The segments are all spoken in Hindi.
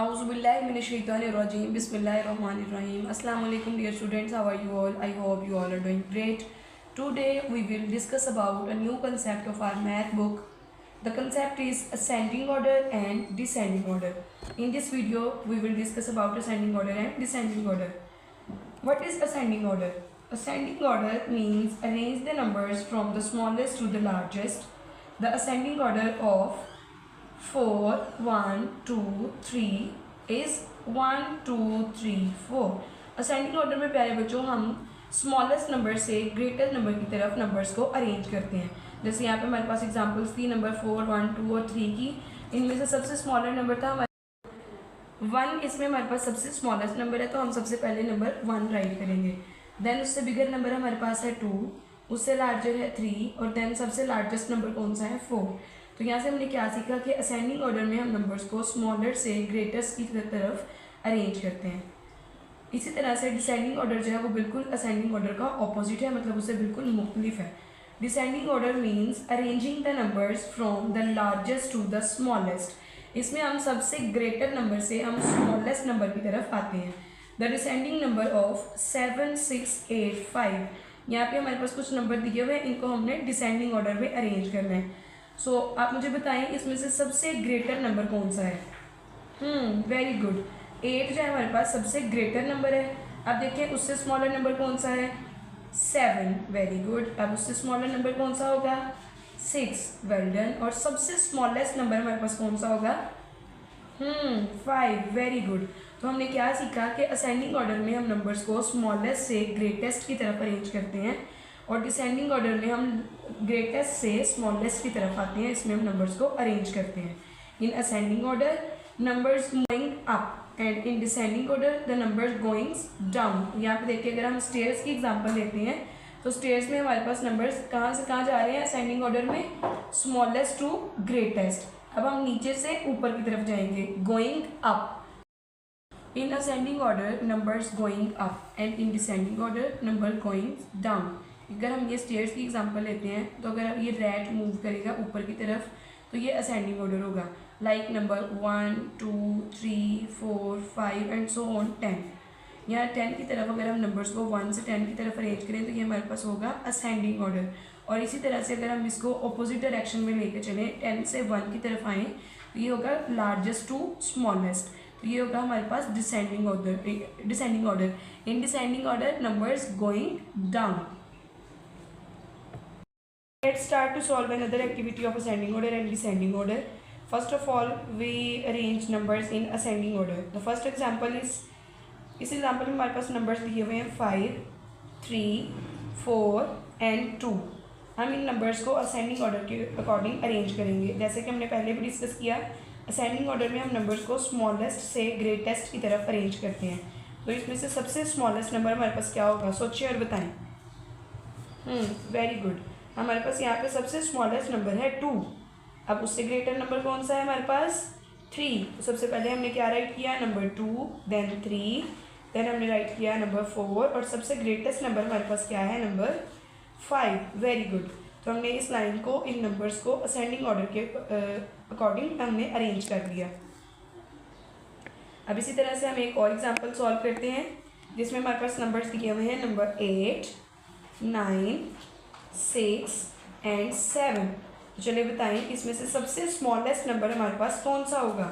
Auzubillahiminash-shaytanir-rajim. Bismillahir-rahmanir-rahim. Assalamu alaikum dear students. How are you all? I hope you all are doing great. Today we will discuss about a new concept of our math book. The concept is ascending order and descending order. In this video we will discuss about ascending order and descending order. What is ascending order? Ascending order means arrange the numbers from the smallest to the largest. The ascending order of 4, 1, 2, 3 is 1, 2, 3, 4. Ascending order में प्यारे बच्चों हम स्मॉलेस्ट नंबर से ग्रेटर नंबर की तरफ नंबर्स को अरेंज करते हैं। जैसे यहाँ पे हमारे पास एग्जांपल्स थी नंबर 4, 1, 2 और 3 की। इनमें से सबसे स्मॉलर नंबर था हमारे 1। इसमें हमारे पास सबसे स्मॉलेस्ट नंबर है तो हम सबसे पहले नंबर 1 राइट करेंगे। देन उससे बिगर नंबर हमारे पास है 2, उससे लार्जर है 3 और देन सबसे लार्जेस्ट नंबर कौन सा है 4। तो यहाँ से हमने क्या सीखा कि असेंडिंग ऑर्डर में हम नंबर्स को स्मॉलर से ग्रेटेस्ट की तरफ अरेंज करते हैं। इसी तरह से डिसेंडिंग ऑर्डर जो है वो बिल्कुल असेंडिंग ऑर्डर का ऑपोजिट है, मतलब उससे बिल्कुल मुख्तलिफ है। Descending order means arranging the numbers from the largest to the smallest. इसमें हम सबसे ग्रेटर नंबर से हम स्मॉलेस्ट नंबर की तरफ आते हैं। The descending number of 7, 6, 8, 5। यहाँ पे हमारे पास कुछ नंबर दिए हुए हैं, इनको हमने डिसेंडिंग ऑर्डर में अरेंज करना है। सो आप मुझे बताएं इसमें से सबसे ग्रेटर नंबर कौन सा है। Very good. 8 जो है हमारे पास सबसे ग्रेटर नंबर है। अब देखिए उससे स्मॉलर नंबर कौन सा है 7। Very good. अब उससे स्मॉलर नंबर कौन सा होगा 6। Well done. और सबसे स्मॉलेस्ट नंबर हमारे पास कौन सा होगा 5। Very good. तो हमने क्या सीखा कि असेंडिंग ऑर्डर में हम नंबर्स को स्मॉलेस्ट से ग्रेटेस्ट की तरफ अरेंज करते हैं और डिसेंडिंग ऑर्डर में हम ग्रेटेस्ट से स्मॉलेस्ट की तरफ आते हैं, इसमें हम नंबर्स को अरेंज करते हैं। In ascending order numbers going up and in descending order the numbers going down. यहाँ पे देखिए अगर हम स्टेयर्स की एग्जांपल लेते हैं तो स्टेयर्स में हमारे पास नंबर्स कहाँ से कहाँ जा रहे हैं असेंडिंग ऑर्डर में, स्मॉलेस्ट टू ग्रेटेस्ट। अब हम नीचे से ऊपर की तरफ जाएंगे, going up. In ascending order numbers going up and in descending order number going down. अगर हम ये स्टेयर्स की एग्जांपल लेते हैं तो अगर ये रैट मूव करेगा ऊपर की तरफ तो ये असेंडिंग ऑर्डर होगा, like number 1, 2, 3, 4, 5 and so on 10। यहाँ 10 की तरफ अगर हम नंबर्स को 1 से 10 की तरफ अरेंज करें तो ये हमारे पास होगा असेंडिंग ऑर्डर। और इसी तरह से अगर हम इसको अपोजिट डायरेक्शन में लेकर चलें, 10 से 1 की तरफ आएँ तो ये होगा लार्जेस्ट टू स्मॉलेस्ट, तो ये होगा हमारे पास descending order. In descending order numbers going down. Let's start to solve another activity of ascending order and descending order. First of all, we arrange numbers in ascending order. The first example is, इस एग्जाम्पल में हमारे पास नंबर्स दिए हुए हैं 5, 3, 4 एंड 2। हम इन नंबर्स को असेंडिंग ऑर्डर के अकॉर्डिंग अरेंज करेंगे। जैसे कि हमने पहले भी डिस्कस किया, असेंडिंग ऑर्डर में हम नंबर्स को स्मॉलेस्ट से ग्रेटेस्ट की तरफ अरेंज करते हैं। तो इसमें से सबसे स्मॉलेस्ट नंबर हमारे पास क्या होगा, सोचिए और बताएं। Very good. हमारे पास यहाँ पे सबसे स्मॉलेस्ट नंबर है 2। अब उससे ग्रेटर नंबर कौन सा है हमारे पास 3। तो सबसे पहले हमने क्या राइट किया नंबर 2, देन 3, देन हमने राइट किया नंबर 4 और सबसे ग्रेटेस्ट नंबर हमारे पास क्या है नंबर 5। Very good. तो हमने इस लाइन को, इन नंबर्स को असेंडिंग ऑर्डर के अकॉर्डिंग हमने अरेंज कर दिया। अब इसी तरह से हम एक और एग्जाम्पल सॉल्व करते हैं जिसमें हमारे पास नंबर्स दिए हुए हैं नंबर 8, 9, 6 एंड 7। तो चलिए बताएं इसमें से सबसे स्मॉलेस्ट नंबर हमारे पास कौन सा होगा।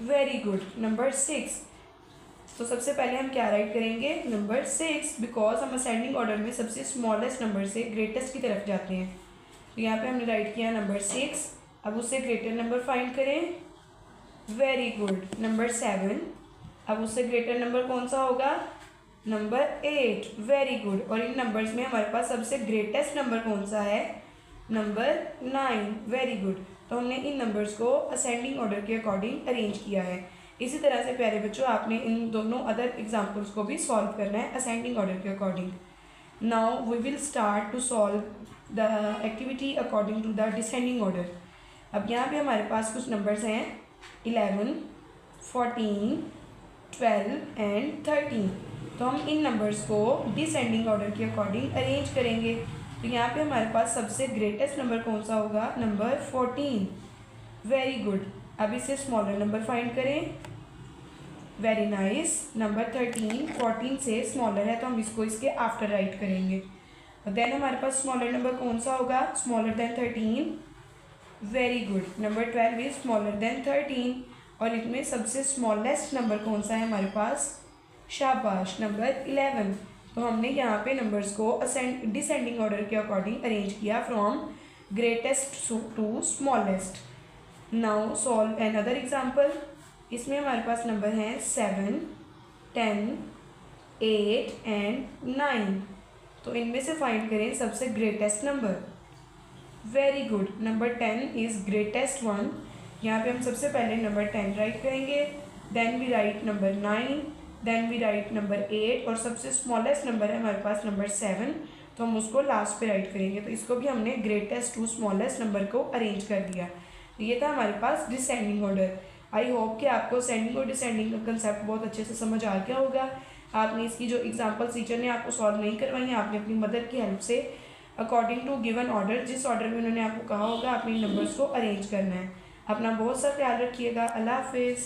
Very good, number 6। तो सबसे पहले हम क्या राइट करेंगे नंबर 6, बिकॉज हम असेंडिंग ऑर्डर में सबसे स्मॉलेस्ट नंबर से ग्रेटेस्ट की तरफ जाते हैं। तो यहाँ पे हमने राइट किया नंबर 6। अब उससे ग्रेटर नंबर फाइंड करें। Very good, number 7। अब उससे ग्रेटर नंबर कौन सा होगा नंबर 8। Very good. और इन नंबर्स में हमारे पास सबसे ग्रेटेस्ट नंबर कौन सा है नंबर 9। Very good. तो हमने इन नंबर्स को असेंडिंग ऑर्डर के अकॉर्डिंग अरेंज किया है। इसी तरह से प्यारे बच्चों आपने इन दोनों अदर एग्जाम्पल्स को भी सॉल्व करना है असेंडिंग ऑर्डर के according. Now we will start to solve the activity according to the descending order. अब यहाँ पे हमारे पास कुछ नंबर्स हैं 11, 14, 12 एंड 13। तो हम इन नंबर्स को डिसेंडिंग ऑर्डर के अकॉर्डिंग अरेंज करेंगे। तो यहाँ पे हमारे पास सबसे ग्रेटेस्ट नंबर कौन सा होगा नंबर 14। Very good. अब इससे स्मॉलर नंबर फाइंड करें। Very nice. नंबर 13 14 से स्मॉलर है तो हम इसको इसके आफ्टर राइट करेंगे। देन हमारे पास स्मॉलर नंबर कौन सा होगा? Smaller than 13। Very good. Number 12 is smaller than 13 और इनमें सबसे स्मॉलेस्ट नंबर कौन सा है हमारे पास? शाबाश, नंबर 11। तो हमने यहाँ पे नंबर्स को डिसेंडिंग ऑर्डर के अकॉर्डिंग अरेंज किया from greatest to smallest. Now solve another example. इसमें हमारे पास नंबर हैं 7 10 8 एंड 9। तो इनमें से फाइंड करें सबसे greatest number. Very good. Number 10 is greatest one. यहाँ पे हम सबसे पहले नंबर 10 राइट करेंगे, then we write number 9, then we write number 8 और सबसे स्मॉलेस्ट नंबर है हमारे पास नंबर 7, तो हम उसको लास्ट पे राइट करेंगे। तो इसको भी हमने ग्रेटेस्ट टू स्मॉलेस्ट नंबर को अरेंज कर दिया। ये था हमारे पास डिसेंडिंग ऑर्डर। आई होप कि आपको सेंडिंग और डिसेंडिंग का कंसेप्ट बहुत अच्छे से समझ आ गया होगा। आपने इसकी जो एग्जाम्पल टीचर ने आपको सॉल्व नहीं करवाई है, आपने अपनी मदर की हेल्प से अकॉर्डिंग टू गिवन ऑर्डर, जिस ऑर्डर में उन्होंने आपको कहा होगा, आपने इन नंबर्स को अरेंज करना है। अपना बहुत सा ख्याल रखिएगा। अल्लाह हाफिज़।